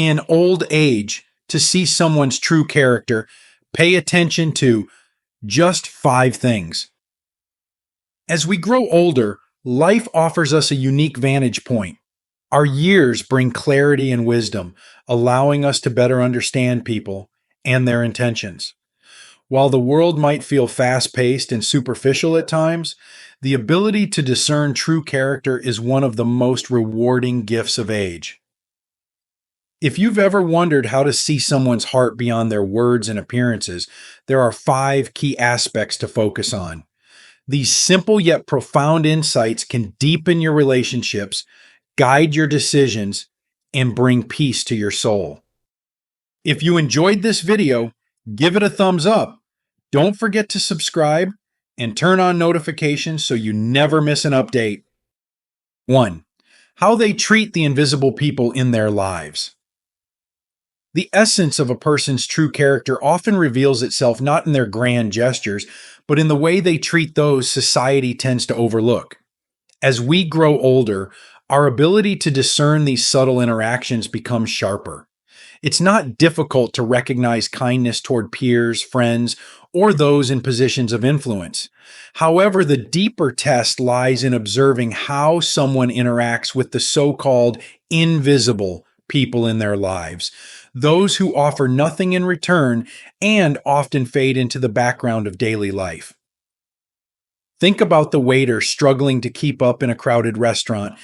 In old age, to see someone's true character, pay attention to just 5 things. As we grow older, life offers us a unique vantage point. Our years bring clarity and wisdom, allowing us to better understand people and their intentions. While the world might feel fast-paced and superficial at times, the ability to discern true character is one of the most rewarding gifts of age. If you've ever wondered how to see someone's heart beyond their words and appearances, there are 5 key aspects to focus on. These simple yet profound insights can deepen your relationships, guide your decisions, and bring peace to your soul. If you enjoyed this video, give it a thumbs up. Don't forget to subscribe and turn on notifications so you never miss an update. 1. How they treat the invisible people in their lives. The essence of a person's true character often reveals itself not in their grand gestures, but in the way they treat those society tends to overlook. As we grow older, our ability to discern these subtle interactions becomes sharper. It's not difficult to recognize kindness toward peers, friends, or those in positions of influence. However, the deeper test lies in observing how someone interacts with the so-called invisible people in their lives, those who offer nothing in return and often fade into the background of daily life. Think about the waiter struggling to keep up in a crowded restaurant,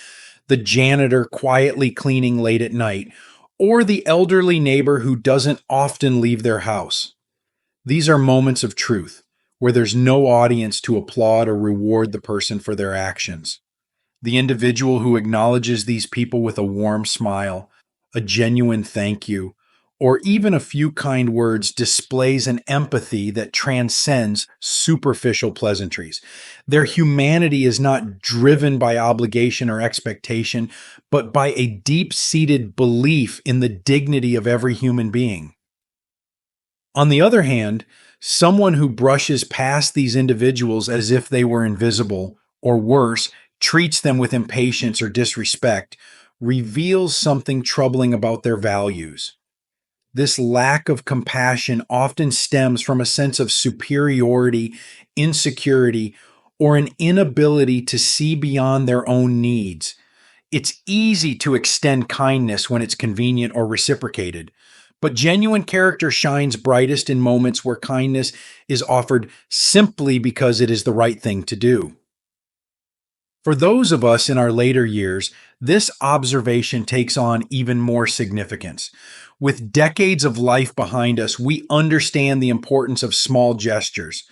the janitor quietly cleaning late at night, or the elderly neighbor who doesn't often leave their house. These are moments of truth, where there's no audience to applaud or reward the person for their actions. The individual who acknowledges these people with a warm smile, a genuine thank you, or even a few kind words displays an empathy that transcends superficial pleasantries. Their humanity is not driven by obligation or expectation, but by a deep-seated belief in the dignity of every human being. On the other hand, someone who brushes past these individuals as if they were invisible, or worse, treats them with impatience or disrespect, reveals something troubling about their values. This lack of compassion often stems from a sense of superiority, insecurity, or an inability to see beyond their own needs. It's easy to extend kindness when it's convenient or reciprocated, but genuine character shines brightest in moments where kindness is offered simply because it is the right thing to do. For those of us in our later years, this observation takes on even more significance. With decades of life behind us, we understand the importance of small gestures.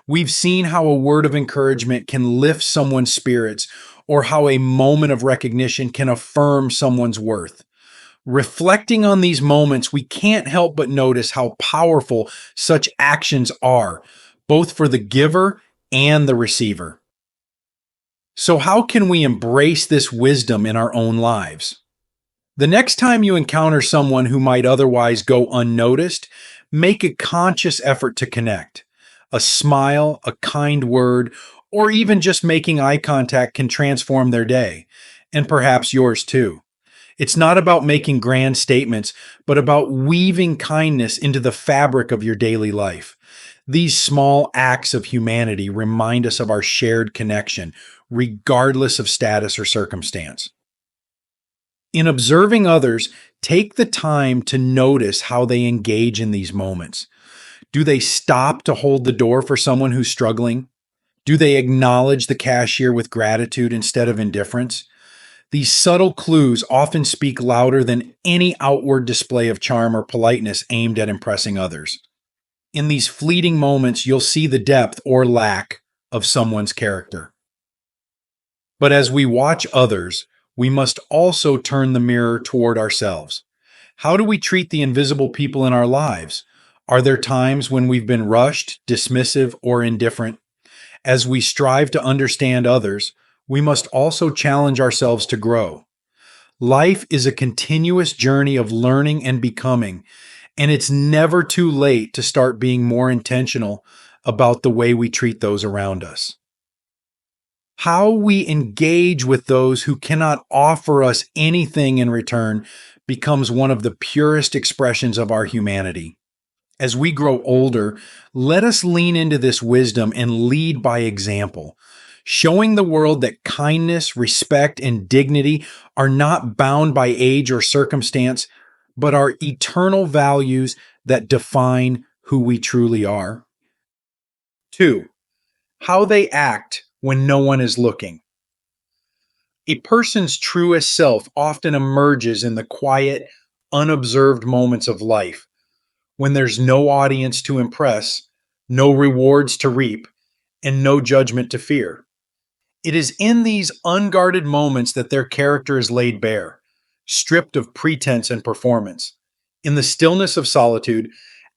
We've seen how a word of encouragement can lift someone's spirits, or how a moment of recognition can affirm someone's worth. Reflecting on these moments, we can't help but notice how powerful such actions are, both for the giver and the receiver. So how can we embrace this wisdom in our own lives? The next time you encounter someone who might otherwise go unnoticed, make a conscious effort to connect. A smile, a kind word, or even just making eye contact can transform their day, and perhaps yours too. It's not about making grand statements, but about weaving kindness into the fabric of your daily life. These small acts of humanity remind us of our shared connection, regardless of status or circumstance. In observing others, take the time to notice how they engage in these moments. Do they stop to hold the door for someone who's struggling? Do they acknowledge the cashier with gratitude instead of indifference? These subtle clues often speak louder than any outward display of charm or politeness aimed at impressing others. In these fleeting moments, you'll see the depth or lack of someone's character. But as we watch others, we must also turn the mirror toward ourselves. How do we treat the invisible people in our lives? Are there times when we've been rushed, dismissive, or indifferent? As we strive to understand others, we must also challenge ourselves to grow. Life is a continuous journey of learning and becoming, and it's never too late to start being more intentional about the way we treat those around us. How we engage with those who cannot offer us anything in return becomes one of the purest expressions of our humanity. As we grow older, let us lean into this wisdom and lead by example, showing the world that kindness, respect, and dignity are not bound by age or circumstance, but are eternal values that define who we truly are. 2. How they act when no one is looking. A person's truest self often emerges in the quiet, unobserved moments of life, when there's no audience to impress, no rewards to reap, and no judgment to fear. It is in these unguarded moments that their character is laid bare, stripped of pretense and performance. In the stillness of solitude,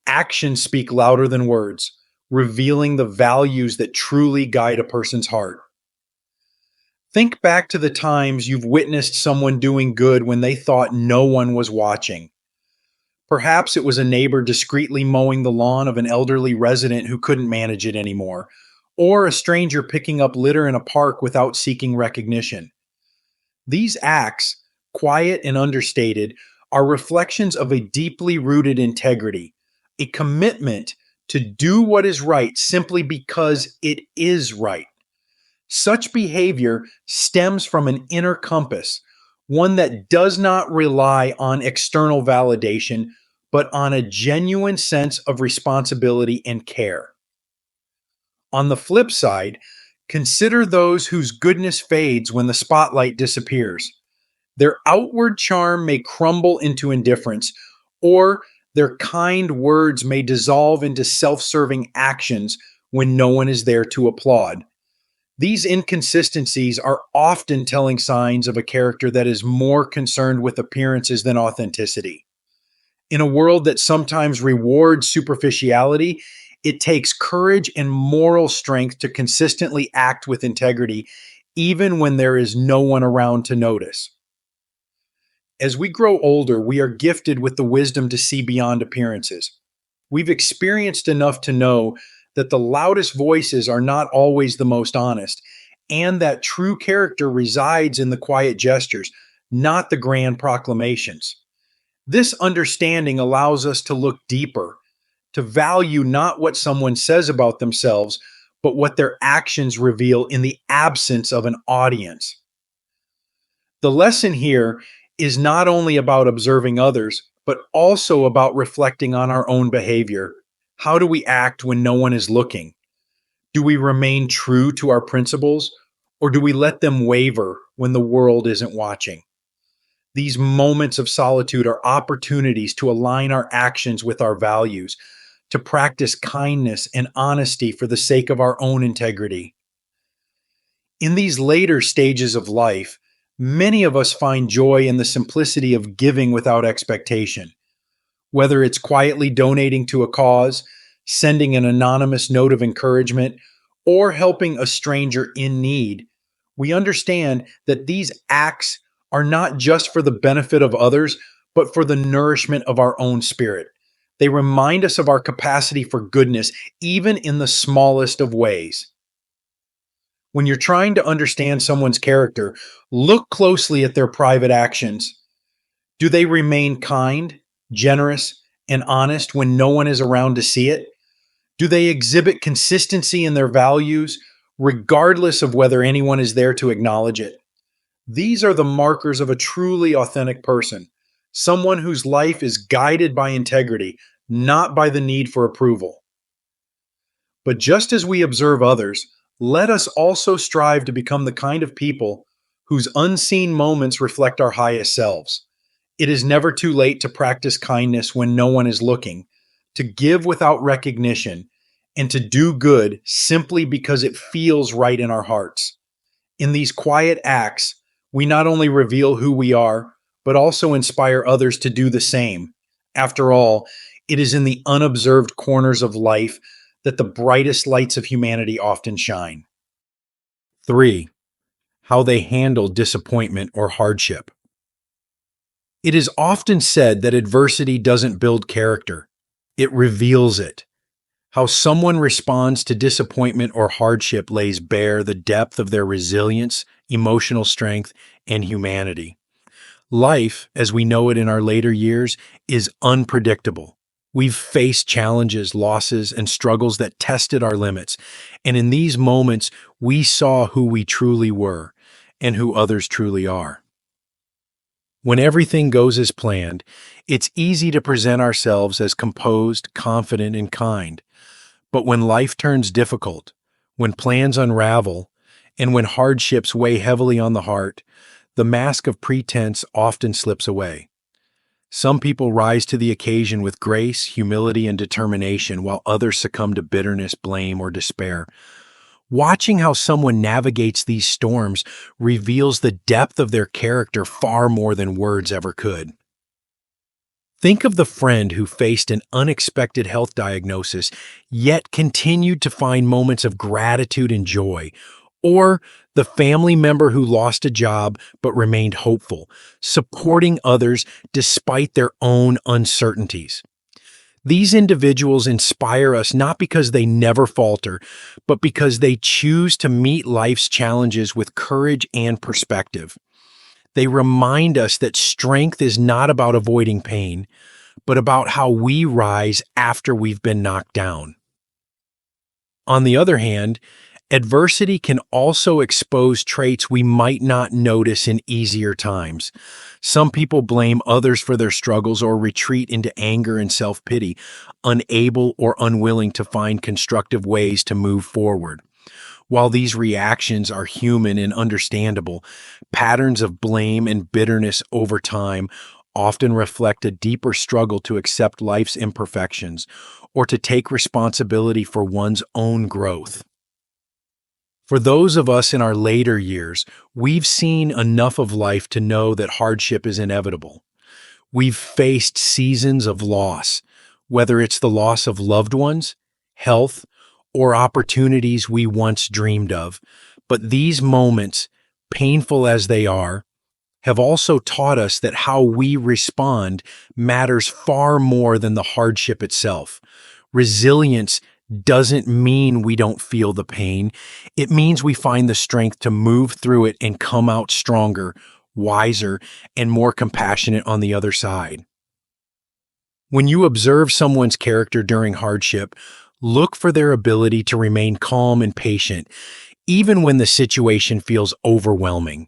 actions speak louder than words, revealing the values that truly guide a person's heart. Think back to the times you've witnessed someone doing good when they thought no one was watching. Perhaps it was a neighbor discreetly mowing the lawn of an elderly resident who couldn't manage it anymore, or a stranger picking up litter in a park without seeking recognition. These acts, quiet and understated, are reflections of a deeply rooted integrity, a commitment to do what is right simply because it is right. Such behavior stems from an inner compass, one that does not rely on external validation, but on a genuine sense of responsibility and care. On the flip side, consider those whose goodness fades when the spotlight disappears. Their outward charm may crumble into indifference, or their kind words may dissolve into self serving actions when no one is there to applaud. These inconsistencies are often telling signs of a character that is more concerned with appearances than authenticity. In a world that sometimes rewards superficiality, it takes courage and moral strength to consistently act with integrity, even when there is no one around to notice. As we grow older, we are gifted with the wisdom to see beyond appearances. We've experienced enough to know that the loudest voices are not always the most honest, and that true character resides in the quiet gestures, not the grand proclamations. This understanding allows us to look deeper, to value not what someone says about themselves, but what their actions reveal in the absence of an audience. The lesson here is not only about observing others, but also about reflecting on our own behavior. How do we act when no one is looking? Do we remain true to our principles, or do we let them waver when the world isn't watching? These moments of solitude are opportunities to align our actions with our values, to practice kindness and honesty for the sake of our own integrity. In these later stages of life, many of us find joy in the simplicity of giving without expectation. Whether it's quietly donating to a cause, sending an anonymous note of encouragement, or helping a stranger in need, we understand that these acts are not just for the benefit of others, but for the nourishment of our own spirit. They remind us of our capacity for goodness, even in the smallest of ways. When you're trying to understand someone's character, look closely at their private actions. Do they remain kind, generous, and honest when no one is around to see it? Do they exhibit consistency in their values, regardless of whether anyone is there to acknowledge it? These are the markers of a truly authentic person, someone whose life is guided by integrity, not by the need for approval. But just as we observe others, let us also strive to become the kind of people whose unseen moments reflect our highest selves. It is never too late to practice kindness when no one is looking, to give without recognition, and to do good simply because it feels right in our hearts. In these quiet acts, we not only reveal who we are, but also inspire others to do the same. After all, it is in the unobserved corners of life that the brightest lights of humanity often shine. 3. How they handle disappointment or hardship. It is often said that adversity doesn't build character, it reveals it. How someone responds to disappointment or hardship lays bare the depth of their resilience, emotional strength, and humanity. Life, as we know it in our later years, is unpredictable. We've faced challenges, losses, and struggles that tested our limits. And in these moments, we saw who we truly were and who others truly are. When everything goes as planned, it's easy to present ourselves as composed, confident, and kind. But when life turns difficult, when plans unravel, and when hardships weigh heavily on the heart, the mask of pretense often slips away. Some people rise to the occasion with grace, humility, and determination, while others succumb to bitterness, blame, or despair. Watching how someone navigates these storms reveals the depth of their character far more than words ever could. Think of the friend who faced an unexpected health diagnosis, yet continued to find moments of gratitude and joy. Or the family member who lost a job but remained hopeful, supporting others despite their own uncertainties. These individuals inspire us not because they never falter, but because they choose to meet life's challenges with courage and perspective. They remind us that strength is not about avoiding pain, but about how we rise after we've been knocked down. On the other hand, adversity can also expose traits we might not notice in easier times. Some people blame others for their struggles or retreat into anger and self-pity, unable or unwilling to find constructive ways to move forward. While these reactions are human and understandable, patterns of blame and bitterness over time often reflect a deeper struggle to accept life's imperfections or to take responsibility for one's own growth. For those of us in our later years, we've seen enough of life to know that hardship is inevitable. We've faced seasons of loss, whether it's the loss of loved ones, health, or opportunities we once dreamed of. But these moments, painful as they are, have also taught us that how we respond matters far more than the hardship itself. Resilience doesn't mean we don't feel the pain. It means we find the strength to move through it and come out stronger, wiser, and more compassionate on the other side. When you observe someone's character during hardship, look for their ability to remain calm and patient, even when the situation feels overwhelming.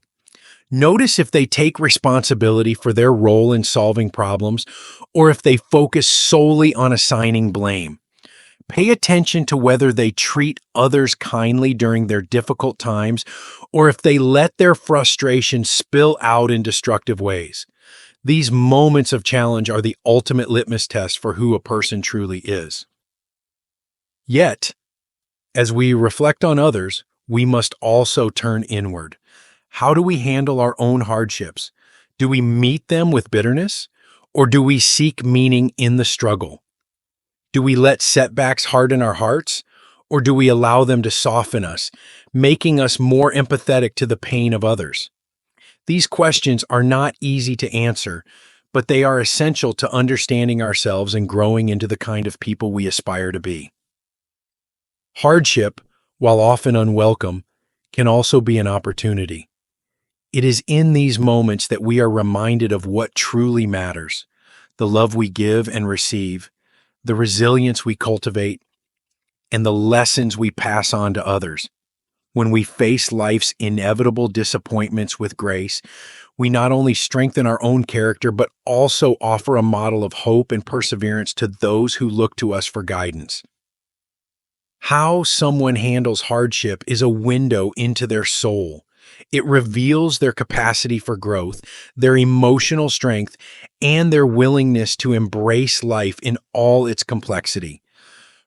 Notice if they take responsibility for their role in solving problems or if they focus solely on assigning blame. Pay attention to whether they treat others kindly during their difficult times or if they let their frustration spill out in destructive ways. These moments of challenge are the ultimate litmus test for who a person truly is. Yet, as we reflect on others, we must also turn inward. How do we handle our own hardships? Do we meet them with bitterness, or do we seek meaning in the struggle? Do we let setbacks harden our hearts, or do we allow them to soften us, making us more empathetic to the pain of others? These questions are not easy to answer, but they are essential to understanding ourselves and growing into the kind of people we aspire to be. Hardship, while often unwelcome, can also be an opportunity. It is in these moments that we are reminded of what truly matters: the love we give and receive, the resilience we cultivate, and the lessons we pass on to others. When we face life's inevitable disappointments with grace, we not only strengthen our own character, but also offer a model of hope and perseverance to those who look to us for guidance. How someone handles hardship is a window into their soul. It reveals their capacity for growth, their emotional strength, and their willingness to embrace life in all its complexity.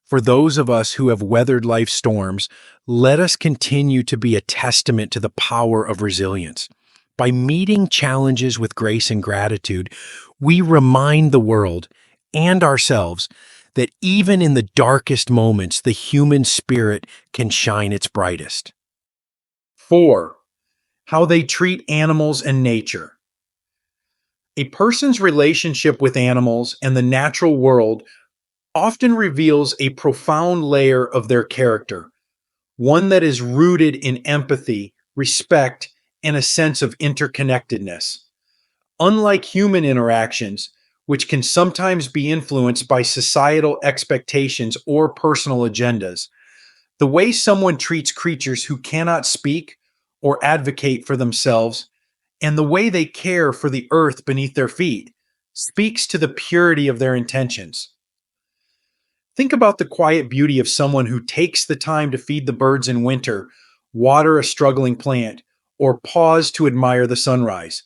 For those of us who have weathered life's storms, let us continue to be a testament to the power of resilience. By meeting challenges with grace and gratitude, we remind the world and ourselves that even in the darkest moments, the human spirit can shine its brightest. 4. How they treat animals and nature. A person's relationship with animals and the natural world often reveals a profound layer of their character, one that is rooted in empathy, respect, and a sense of interconnectedness. Unlike human interactions, which can sometimes be influenced by societal expectations or personal agendas, the way someone treats creatures who cannot speak or advocate for themselves, and the way they care for the earth beneath their feet, speaks to the purity of their intentions. Think about the quiet beauty of someone who takes the time to feed the birds in winter, water a struggling plant, or pause to admire the sunrise.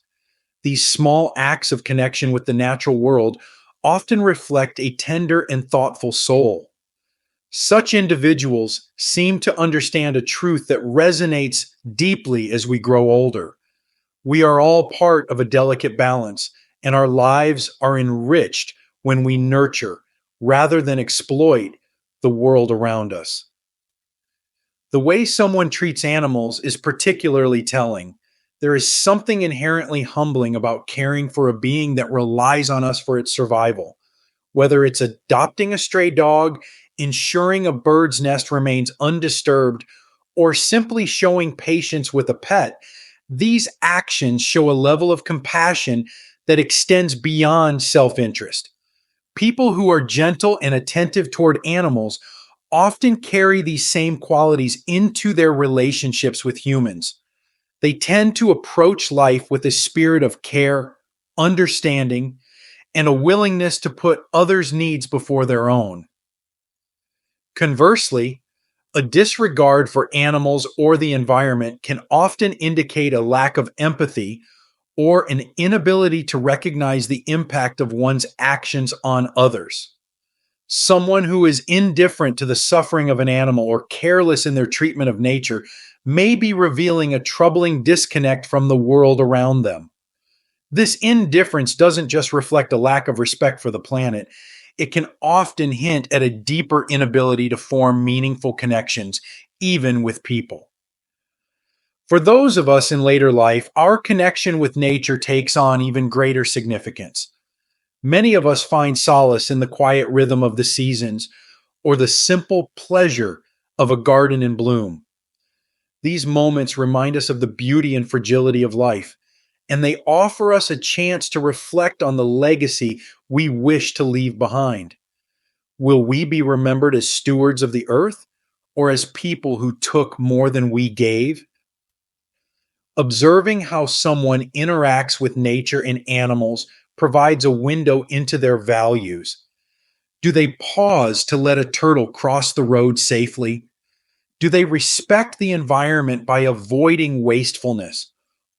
These small acts of connection with the natural world often reflect a tender and thoughtful soul. Such individuals seem to understand a truth that resonates deeply as we grow older. We are all part of a delicate balance, and our lives are enriched when we nurture, rather than exploit, the world around us. The way someone treats animals is particularly telling. There is something inherently humbling about caring for a being that relies on us for its survival. Whether it's adopting a stray dog, ensuring a bird's nest remains undisturbed, or simply showing patience with a pet, these actions show a level of compassion that extends beyond self interest. People who are gentle and attentive toward animals often carry these same qualities into their relationships with humans. They tend to approach life with a spirit of care, understanding, and a willingness to put others' needs before their own. Conversely, a disregard for animals or the environment can often indicate a lack of empathy or an inability to recognize the impact of one's actions on others. Someone who is indifferent to the suffering of an animal or careless in their treatment of nature may be revealing a troubling disconnect from the world around them. This indifference doesn't just reflect a lack of respect for the planet, it can often hint at a deeper inability to form meaningful connections, even with people. For those of us in later life, our connection with nature takes on even greater significance. Many of us find solace in the quiet rhythm of the seasons or the simple pleasure of a garden in bloom. These moments remind us of the beauty and fragility of life, and they offer us a chance to reflect on the legacy we wish to leave behind. Will we be remembered as stewards of the earth or as people who took more than we gave? Observing how someone interacts with nature and animals provides a window into their values. Do they pause to let a turtle cross the road safely? Do they respect the environment by avoiding wastefulness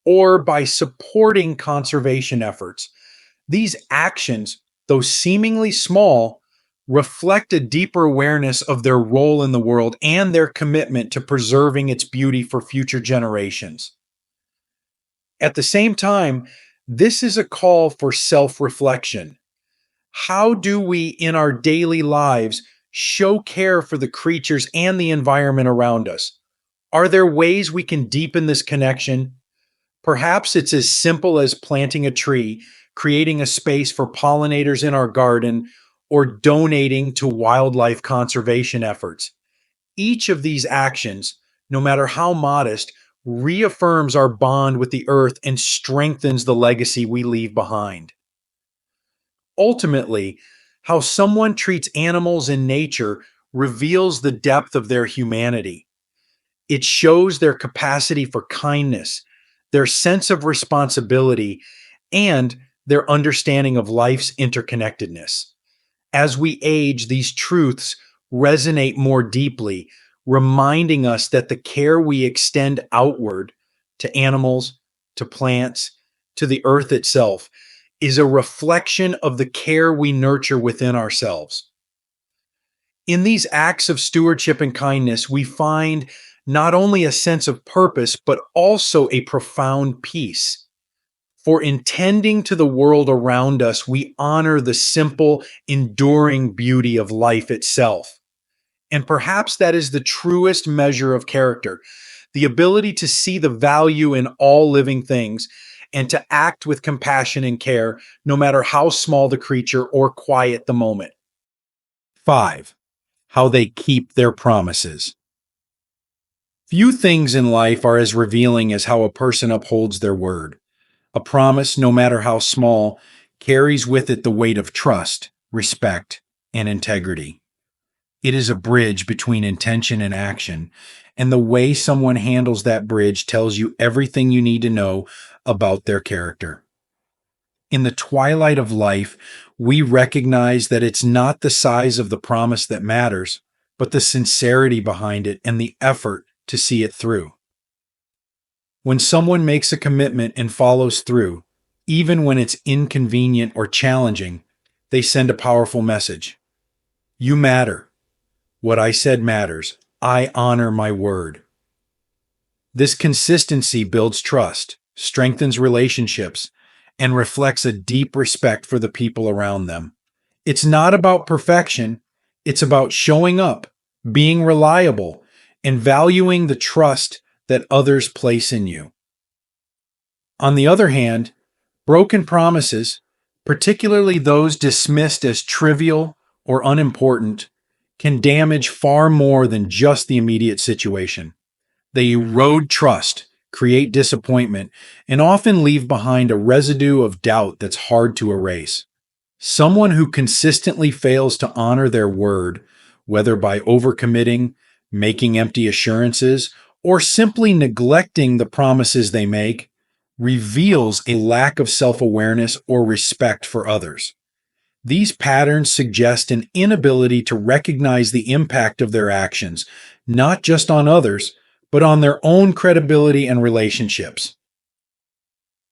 or by supporting conservation efforts? These actions, though seemingly small, reflect a deeper awareness of their role in the world and their commitment to preserving its beauty for future generations. At the same time, this is a call for self reflection. How do we, in our daily lives, show care for the creatures and the environment around us? Are there ways we can deepen this connection? Perhaps it's as simple as planting a tree, creating a space for pollinators in our garden, or donating to wildlife conservation efforts. Each of these actions, no matter how modest, reaffirms our bond with the earth and strengthens the legacy we leave behind. Ultimately, how someone treats animals in nature reveals the depth of their humanity. It shows their capacity for kindness, their sense of responsibility, and their understanding of life's interconnectedness. As we age, these truths resonate more deeply, reminding us that the care we extend outward to animals, to plants, to the earth itself is a reflection of the care we nurture within ourselves. In these acts of stewardship and kindness, we find not only a sense of purpose, but also a profound peace. For in tending to the world around us, we honor the simple, enduring beauty of life itself. And perhaps that is the truest measure of character, the ability to see the value in all living things and to act with compassion and care, no matter how small the creature or quiet the moment. 5. How they keep their promises. Few things in life are as revealing as how a person upholds their word. A promise, no matter how small, carries with it the weight of trust, respect, and integrity. It is a bridge between intention and action, and the way someone handles that bridge tells you everything you need to know about their character. In the twilight of life, we recognize that it's not the size of the promise that matters, but the sincerity behind it and the effort to see it through. When someone makes a commitment and follows through, even when it's inconvenient or challenging, they send a powerful message. You matter. What I said matters. I honor my word. This consistency builds trust, strengthens relationships, and reflects a deep respect for the people around them. It's not about perfection, it's about showing up, being reliable, and valuing the trust that others place in you. On the other hand, broken promises, particularly those dismissed as trivial or unimportant, can damage far more than just the immediate situation. They erode trust, create disappointment, and often leave behind a residue of doubt that's hard to erase. Someone who consistently fails to honor their word, whether by overcommitting, making empty assurances, or simply neglecting the promises they make, reveals a lack of self-awareness or respect for others. These patterns suggest an inability to recognize the impact of their actions, not just on others, but on their own credibility and relationships.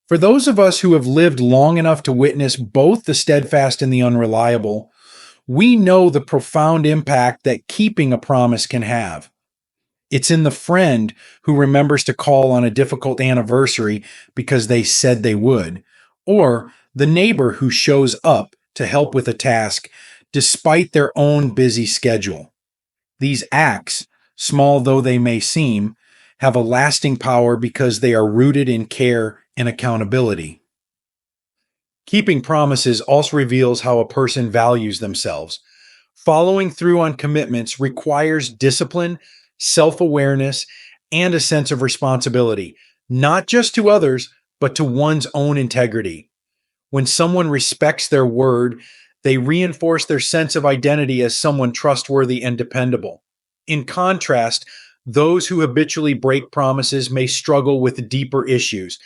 For those of us who have lived long enough to witness both the steadfast and the unreliable, we know the profound impact that keeping a promise can have. It's in the friend who remembers to call on a difficult anniversary because they said they would, or the neighbor who shows up to help with a task despite their own busy schedule. These acts, small though they may seem, have a lasting power because they are rooted in care and accountability. Keeping promises also reveals how a person values themselves. Following through on commitments requires discipline, self-awareness, and a sense of responsibility, not just to others, but to one's own integrity. When someone respects their word, they reinforce their sense of identity as someone trustworthy and dependable. In contrast, those who habitually break promises may struggle with deeper issues,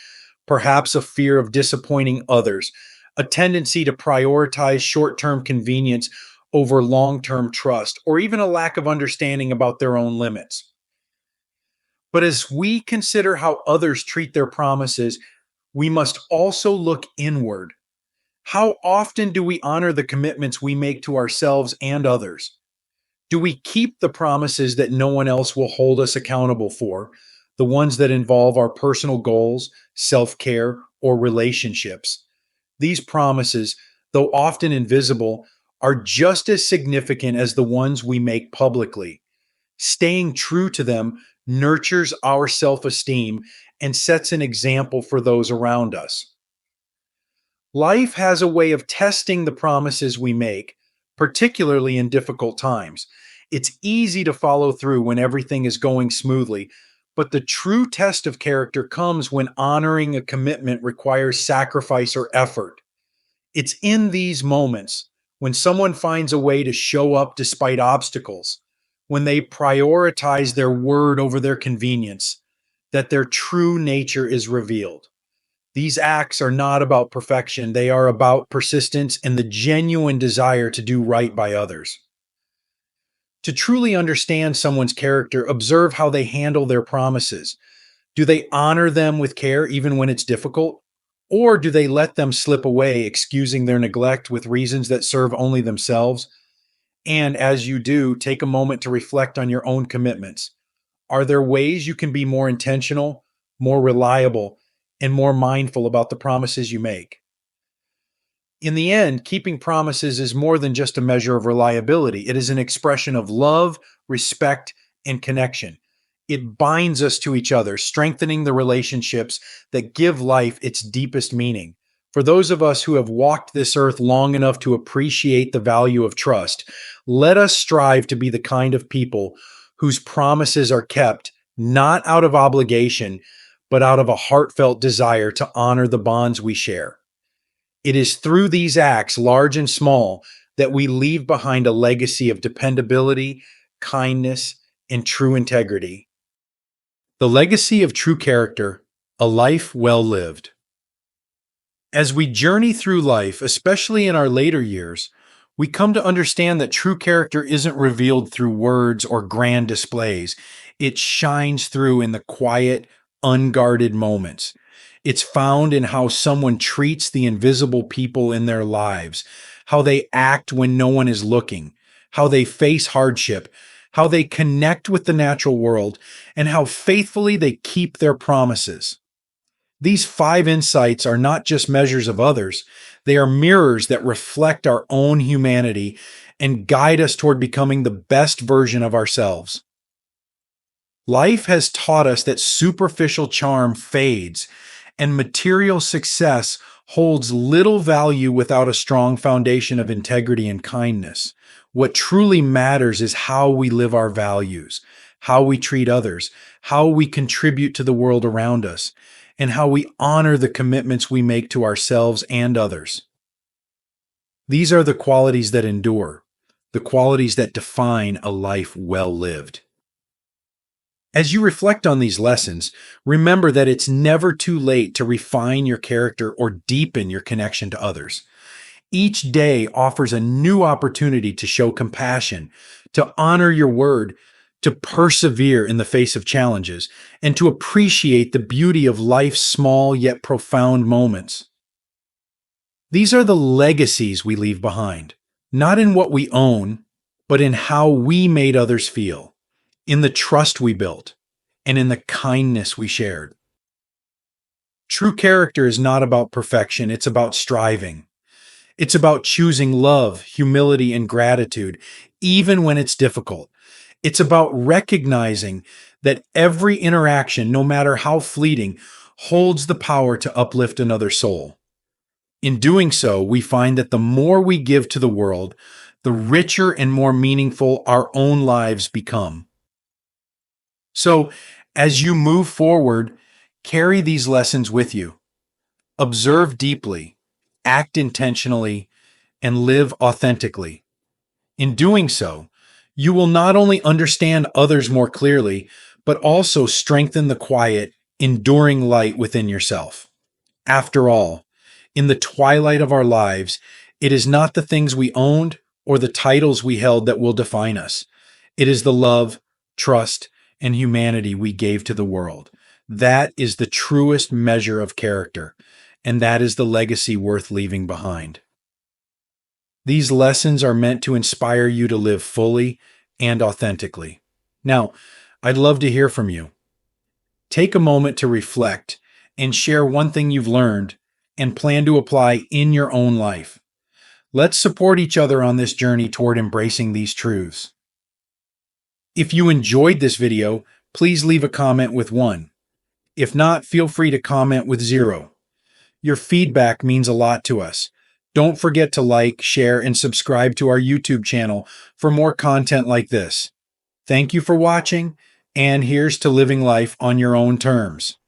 perhaps a fear of disappointing others, a tendency to prioritize short-term convenience over long-term trust, or even a lack of understanding about their own limits. But as we consider how others treat their promises, we must also look inward. How often do we honor the commitments we make to ourselves and others? Do we keep the promises that no one else will hold us accountable for, the ones that involve our personal goals, self-care, or relationships? These promises, though often invisible, are just as significant as the ones we make publicly. Staying true to them nurtures our self-esteem and sets an example for those around us. Life has a way of testing the promises we make, particularly in difficult times. It's easy to follow through when everything is going smoothly, but the true test of character comes when honoring a commitment requires sacrifice or effort. It's in these moments, when someone finds a way to show up despite obstacles, when they prioritize their word over their convenience, that their true nature is revealed. These acts are not about perfection, they are about persistence and the genuine desire to do right by others. To truly understand someone's character, observe how they handle their promises. Do they honor them with care even when it's difficult? Or do they let them slip away, excusing their neglect with reasons that serve only themselves? And as you do, take a moment to reflect on your own commitments. Are there ways you can be more intentional, more reliable, and more mindful about the promises you make? In the end, keeping promises is more than just a measure of reliability. It is an expression of love, respect, and connection. It binds us to each other, strengthening the relationships that give life its deepest meaning. For those of us who have walked this earth long enough to appreciate the value of trust, let us strive to be the kind of people whose promises are kept not out of obligation, but out of a heartfelt desire to honor the bonds we share. It is through these acts, large and small, that we leave behind a legacy of dependability, kindness, and true integrity. The legacy of true character, a life well lived. As we journey through life, especially in our later years, we come to understand that true character isn't revealed through words or grand displays. It shines through in the quiet, unguarded moments. It's found in how someone treats the invisible people in their lives, how they act when no one is looking, how they face hardship, how they connect with the natural world, and how faithfully they keep their promises. These 5 insights are not just measures of others, they are mirrors that reflect our own humanity and guide us toward becoming the best version of ourselves. Life has taught us that superficial charm fades and material success holds little value without a strong foundation of integrity and kindness. What truly matters is how we live our values, how we treat others, how we contribute to the world around us, and how we honor the commitments we make to ourselves and others. These are the qualities that endure, the qualities that define a life well lived. As you reflect on these lessons, remember that it's never too late to refine your character or deepen your connection to others. Each day offers a new opportunity to show compassion, to honor your word, to persevere in the face of challenges, and to appreciate the beauty of life's small yet profound moments. These are the legacies we leave behind, not in what we own, but in how we made others feel, in the trust we built, and in the kindness we shared. True character is not about perfection, it's about striving. It's about choosing love, humility, and gratitude, even when it's difficult. It's about recognizing that every interaction, no matter how fleeting, holds the power to uplift another soul. In doing so, we find that the more we give to the world, the richer and more meaningful our own lives become. So, as you move forward, carry these lessons with you. Observe deeply, act intentionally, and live authentically. In doing so, you will not only understand others more clearly, but also strengthen the quiet, enduring light within yourself. After all, in the twilight of our lives, it is not the things we owned or the titles we held that will define us. It is the love, trust, and humanity we gave to the world. That is the truest measure of character, and that is the legacy worth leaving behind. These lessons are meant to inspire you to live fully and authentically. Now, I'd love to hear from you. Take a moment to reflect and share one thing you've learned and plan to apply in your own life. Let's support each other on this journey toward embracing these truths. If you enjoyed this video, please leave a comment with 1. If not, feel free to comment with 0. Your feedback means a lot to us. Don't forget to like, share, and subscribe to our YouTube channel for more content like this. Thank you for watching, and here's to living life on your own terms.